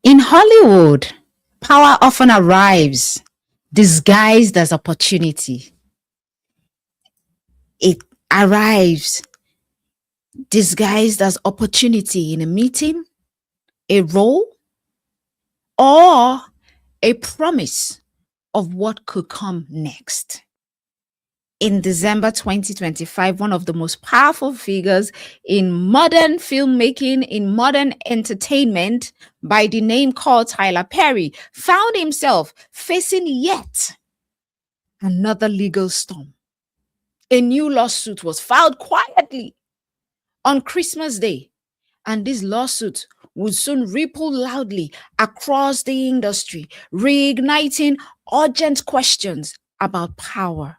In Hollywood, power often arrives disguised as opportunity. It arrives disguised as opportunity in a meeting, a role, or a promise of what could come next. In December 2025, one of the most powerful figures in modern filmmaking, in modern entertainment, by the name called Tyler Perry, found himself facing yet another legal storm. A new lawsuit was filed quietly on Christmas Day, and this lawsuit would soon ripple loudly across the industry, reigniting urgent questions about power,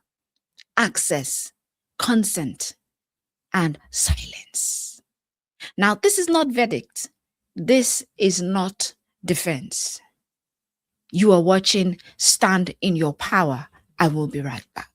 access, consent, and silence. Now, this is not verdict. This is not defense. You are watching Stand in Your Power. I will be right back.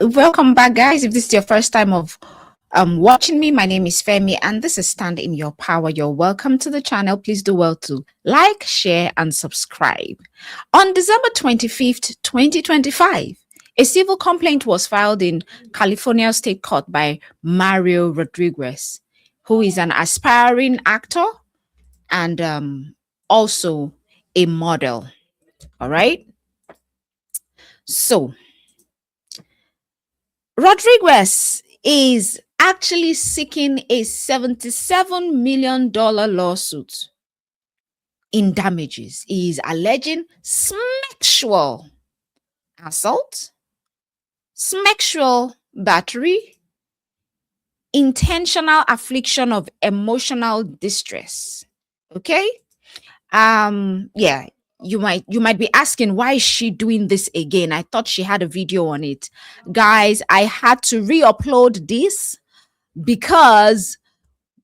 Welcome back, guys. If this is your first time of watching me, my name is Femi, and this is Stand in Your Power. You're welcome to the channel. Please do well to like, share, and subscribe. On December 25th, 2025, a civil complaint was filed in California State Court by Mario Rodriguez, who is an aspiring actor and also a model. All right. So Rodriguez is actually seeking a $77 million lawsuit in damages. He is alleging sexual assault, sexual battery, intentional affliction of emotional distress. Okay? Yeah, you might be asking, why is she doing this again? I thought she had a video on it. Guys, I had to re-upload this because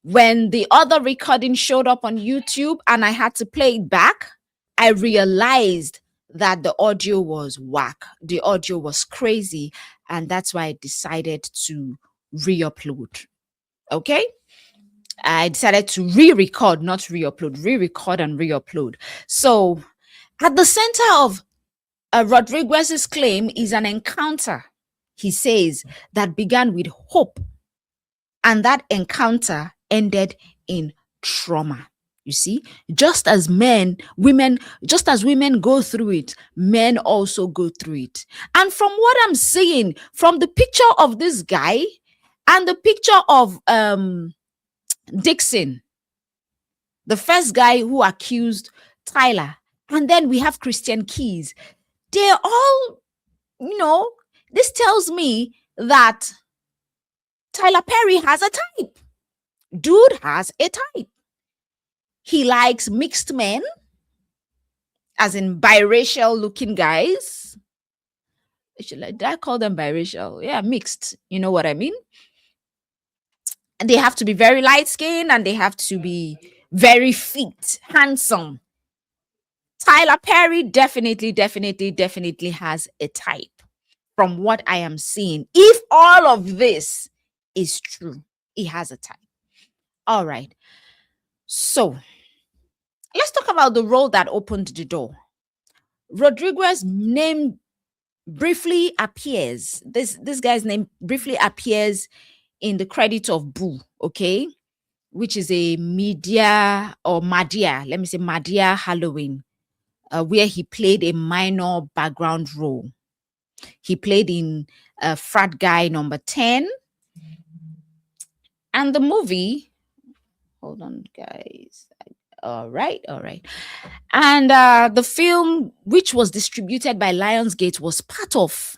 when the other recording showed up on YouTube and I had to play it back, I realized that the audio was whack. The audio was crazy, and that's why I decided to re-upload. Okay? I decided to re-record, not re-upload, re-record and re-upload. So at the center of Rodriguez's claim is an encounter, he says, that began with hope, and that encounter ended in trauma. You see, just as women go through it, men also go through it. And from what I'm seeing, from the picture of this guy and the picture of Dixon, the first guy who accused Tyler, and then we have Christian Keys, they're all, this tells me that Tyler Perry has a type. Dude has a type. He likes mixed men, as in biracial looking guys. Did I call them biracial? Yeah, mixed. You know what I mean? And they have to be very light skinned and they have to be very fit, handsome. Tyler Perry definitely has a type from what I am seeing. If all of this is true, he has a type. All right. So let's talk about the role that opened the door. Rodriguez's name briefly appears. This guy's name briefly appears in the credit of Boo, okay, which is a Madea Let me say Madea Halloween, where he played a minor background role. He played in Frat Guy number 10, and the movie. Hold on, guys. All right. And the film, which was distributed by Lionsgate, was part of,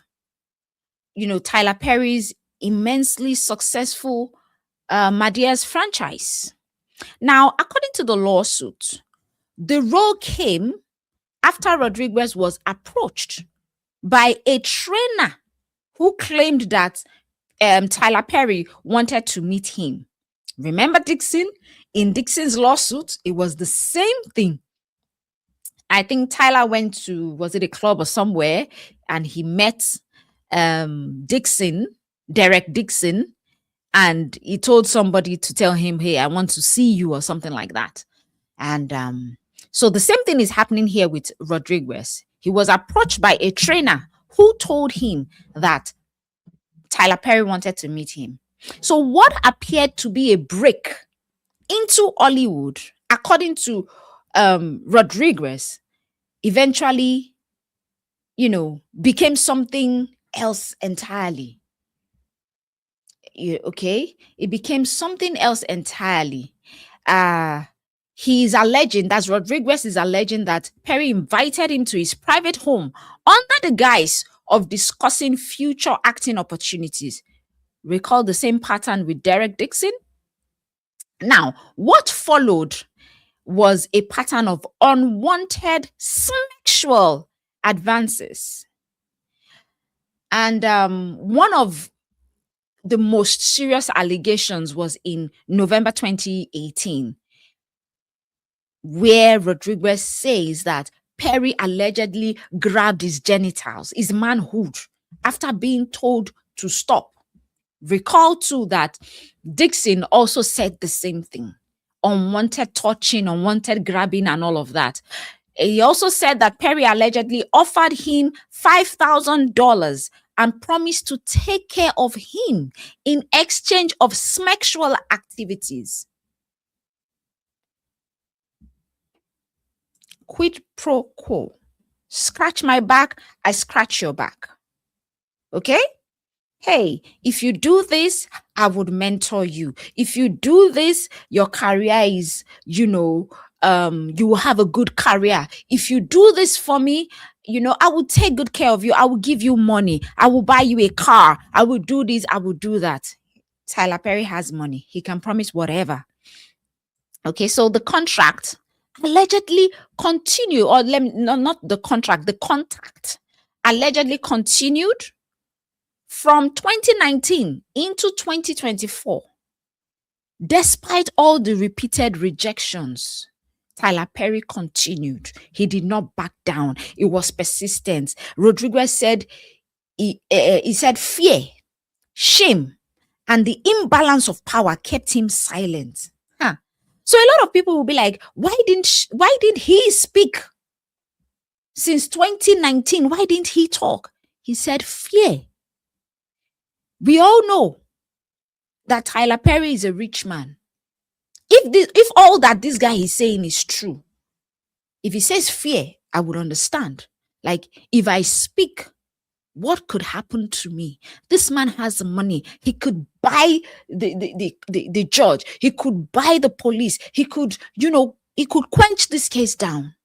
Tyler Perry's immensely successful Madea's franchise. Now, according to the lawsuit, the role came after Rodriguez was approached by a trainer who claimed that Tyler Perry wanted to meet him. Remember Dixon? In Dixon's lawsuit, it was the same thing. I think Tyler went to, was it a club or somewhere, and he met Dixon, Derek Dixon, and he told somebody to tell him, hey, I want to see you, or something like that. And so the same thing is happening here with Rodriguez. He was approached by a trainer who told him that Tyler Perry wanted to meet him. So what appeared to be a break into Hollywood, according to Rodriguez, eventually, became something else entirely. Okay? It became something else entirely. He is alleging, that's Rodriguez is alleging, that Perry invited him to his private home under the guise of discussing future acting opportunities. Recall the same pattern with Derek Dixon? Now, what followed was a pattern of unwanted sexual advances. And one of the most serious allegations was in November 2018, where Rodriguez says that Perry allegedly grabbed his genitals, his manhood, after being told to stop. Recall too that Dixon also said the same thing. Unwanted touching, unwanted grabbing, and all of that. He also said that Perry allegedly offered him $5,000 and promised to take care of him in exchange of sexual activities. Quid pro quo. Scratch my back, I scratch your back. Okay? Hey, if you do this, I would mentor you. If you do this, your career is, you will have a good career. If you do this for me, I will take good care of you. I will give you money. I will buy you a car. I will do this. I will do that. Tyler Perry has money. He can promise whatever. Okay, so the contract allegedly continued, or not the contract, the contact allegedly continued from 2019 into 2024. Despite all the repeated rejections, Tyler Perry continued. He did not back down. It was persistent. Rodriguez said, he said fear, shame, and the imbalance of power kept him silent. So a lot of people will be like, why did he speak? Since 2019, why didn't he talk? He said fear. We all know that Tyler Perry is a rich man. If all that this guy is saying is true, if he says fear, I would understand. Like, if I speak, what could happen to me? This man has money. He could buy the judge. He could buy the police. He could, he could quench this case down.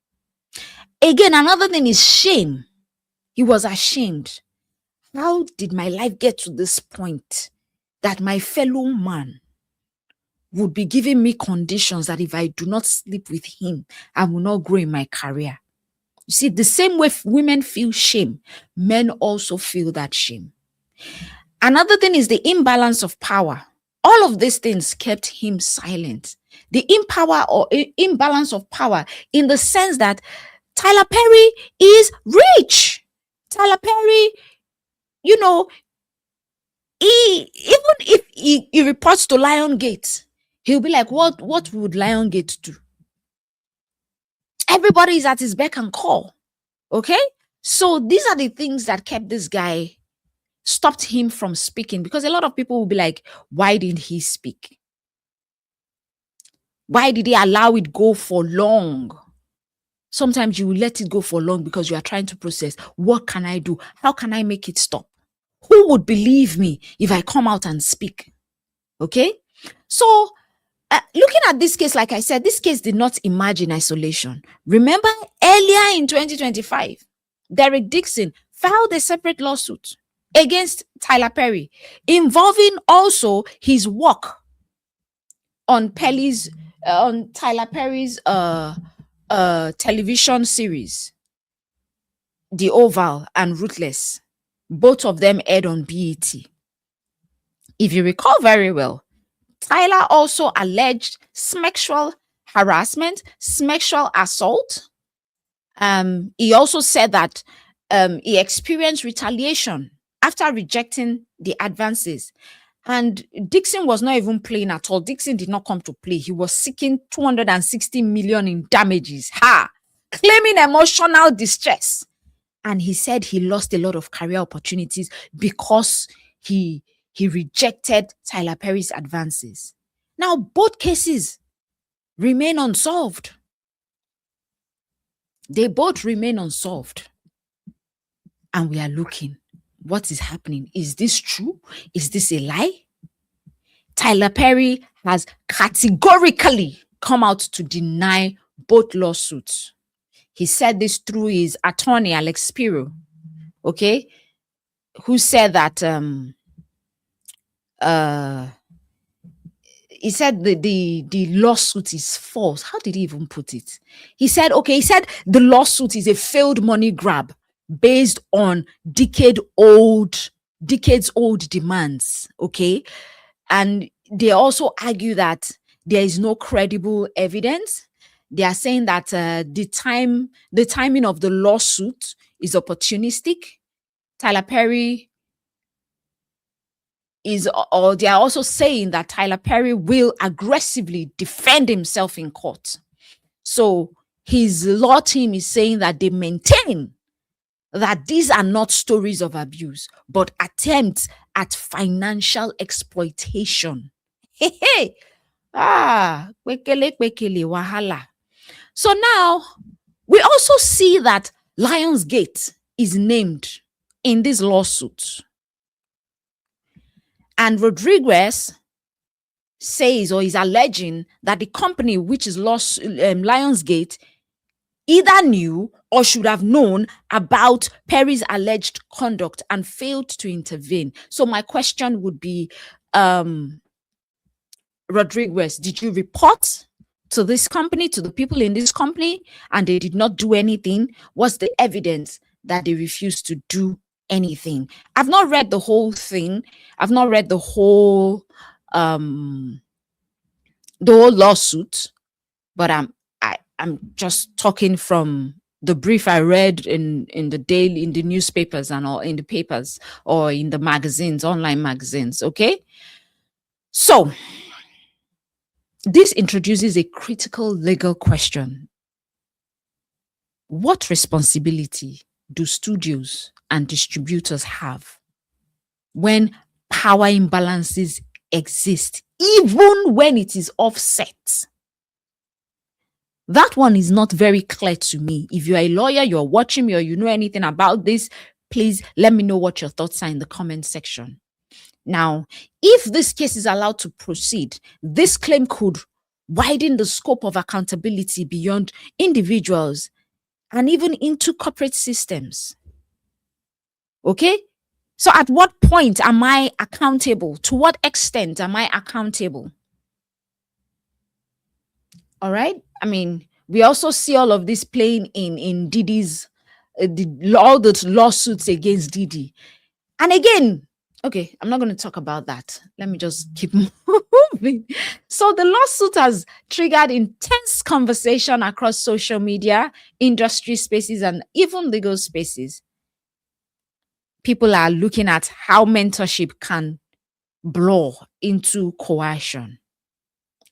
Again, another thing is shame. He was ashamed. How did my life get to this point that my fellow man would be giving me conditions that if I do not sleep with him, I will not grow in my career? You see, the same way women feel shame, men also feel that shame. Another thing is the imbalance of power. All of these things kept him silent. The imbalance of power, in the sense that Tyler Perry is rich. Tyler Perry, even if he reports to Lionsgate, he'll be like, what would Lionsgate do? Everybody is at his beck and call. Okay? So these are the things that kept this guy, stopped him from speaking, because a lot of people will be like, why didn't he speak? Why did he allow it go for long? Sometimes you will let it go for long because you are trying to process, what can I do? How can I make it stop? Who would believe me if I come out and speak? Okay? So looking at this case, like I said, this case did not emerge in isolation. Remember, earlier in 2025, Derek Dixon filed a separate lawsuit. against Tyler Perry, involving also his work on Tyler Perry's television series, The Oval and Ruthless. Both of them aired on BET. If you recall very well, Tyler also alleged sexual harassment, sexual assault. He also said that he experienced retaliation after rejecting the advances. And Dixon was not even playing at all. Dixon did not come to play. He was seeking 260 million in damages. Claiming emotional distress. And he said he lost a lot of career opportunities because he rejected Tyler Perry's advances. Now, both cases remain unsolved. They both remain unsolved. And we are looking. What is happening? Is this true? Is this a lie? Tyler Perry has categorically come out to deny both lawsuits. He said this through his attorney, Alex Spiro, okay, who said that he said the lawsuit is false. How did he even put it? He said the lawsuit is a failed money grab based on decades-old demands, okay? And they also argue that there is no credible evidence. They are saying that the timing of the lawsuit is opportunistic. Tyler Perry or they are also saying that Tyler Perry will aggressively defend himself in court. So his law team is saying that they maintain that these are not stories of abuse, but attempts at financial exploitation. Kwekele, wahala. So now we also see that Lionsgate is named in this lawsuit. And Rodriguez says or is alleging that the company, which is Lionsgate, either knew or should have known about Perry's alleged conduct and failed to intervene. So my question would be, Rodriguez, did you report to this company, to the people in this company, and they did not do anything? What's the evidence that they refused to do anything? I've not read the whole thing. I've not read the whole lawsuit, but I'm just talking from the brief I read in the newspapers and all, in the papers or in the magazines, online magazines. Okay. So this introduces a critical legal question. What responsibility do studios and distributors have when power imbalances exist, even when it is offset? That one is not very clear to me. If you're a lawyer, you're watching me, or you know anything about this, please let me know what your thoughts are in the comment section. Now, if this case is allowed to proceed, this claim could widen the scope of accountability beyond individuals and even into corporate systems. Okay? So at what point am I accountable? To what extent am I accountable? All right? I mean, we also see all of this playing in Didi's, all the lawsuits against Didi. And again, okay, I'm not going to talk about that. Let me just keep moving. So the lawsuit has triggered intense conversation across social media, industry spaces, and even legal spaces. People are looking at how mentorship can blur into coercion.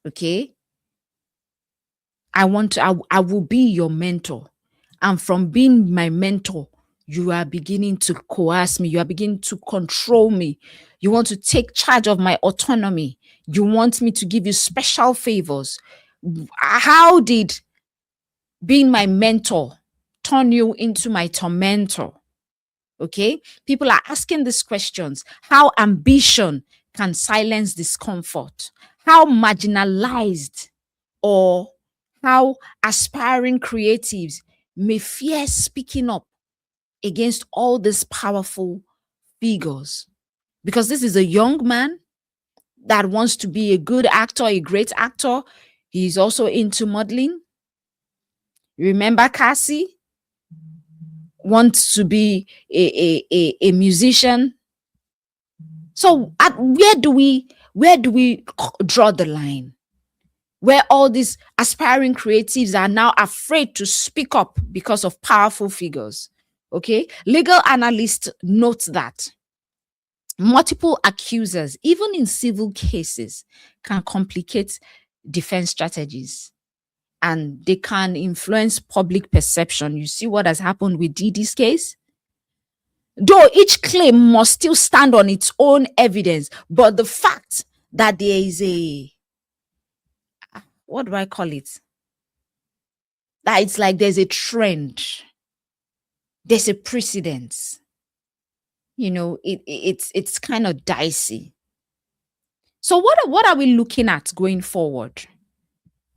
Okay? I will be your mentor. And from being my mentor, you are beginning to coerce me. You are beginning to control me. You want to take charge of my autonomy. You want me to give you special favors. How did being my mentor turn you into my tormentor? Okay? People are asking these questions. How ambition can silence discomfort? How marginalized or how aspiring creatives may fear speaking up against all these powerful figures, because this is a young man that wants to be a good actor, a great actor. He's also into modeling. Remember Cassie? Wants to be a musician. So where do we draw the line? Where all these aspiring creatives are now afraid to speak up because of powerful figures. Okay. Legal analysts note that multiple accusers, even in civil cases, can complicate defense strategies and they can influence public perception. You see what has happened with Didi's case? Though each claim must still stand on its own evidence, but the fact that there is what do I call it? That it's like there's a trend, there's a precedence. It's kind of dicey. So what are we looking at going forward?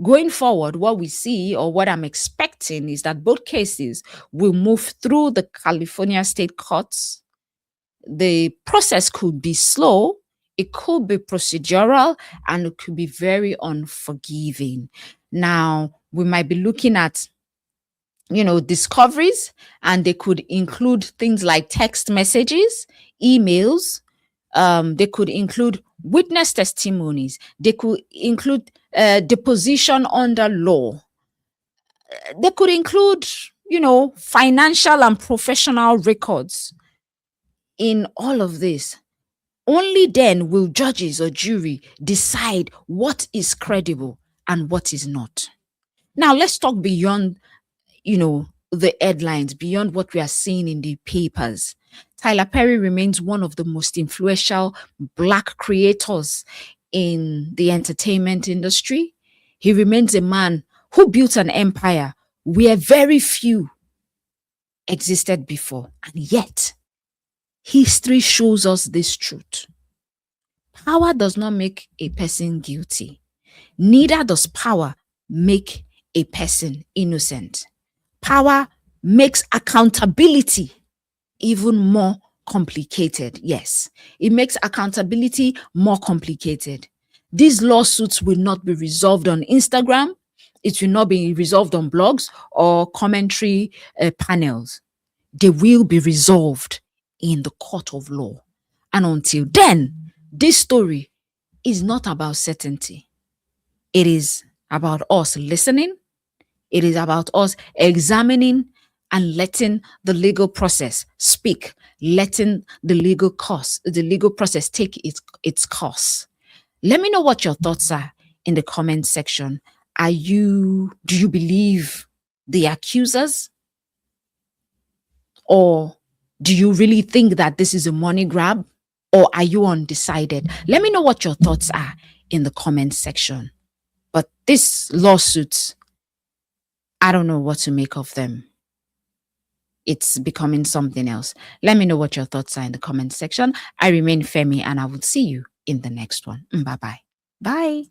Going forward, what we see or what I'm expecting is that both cases will move through the California state courts. The process could be slow, it could be procedural, and it could be very unforgiving. Now, we might be looking at discoveries, and they could include things like text messages, emails. They could include witness testimonies. They could include deposition under law. They could include, financial and professional records. In all of this, only then will judges or jury decide what is credible and what is not. Now, let's talk beyond the headlines, beyond what we are seeing in the papers. Tyler Perry remains one of the most influential Black creators in the entertainment industry. He remains a man who built an empire where very few existed before. And yet, history shows us this truth. Power does not make a person guilty. Neither does power make a person innocent. Power makes accountability even more complicated. Yes, it makes accountability more complicated. These lawsuits will not be resolved on Instagram. It will not be resolved on blogs or commentary panels. They will be resolved in the court of law. And until then, this story is not about certainty. It is about us listening. It is about us examining and letting the legal process speak, letting the legal process take its course. Let me know what your thoughts are in the comment section. Do you believe the accusers? Or do you really think that this is a money grab? Or are you undecided? Let me know what your thoughts are in the comment section. But these lawsuits, I don't know what to make of them. It's becoming something else. Let me know what your thoughts are in the comment section. I remain Femi, and I will see you in the next one. Bye-bye. Bye.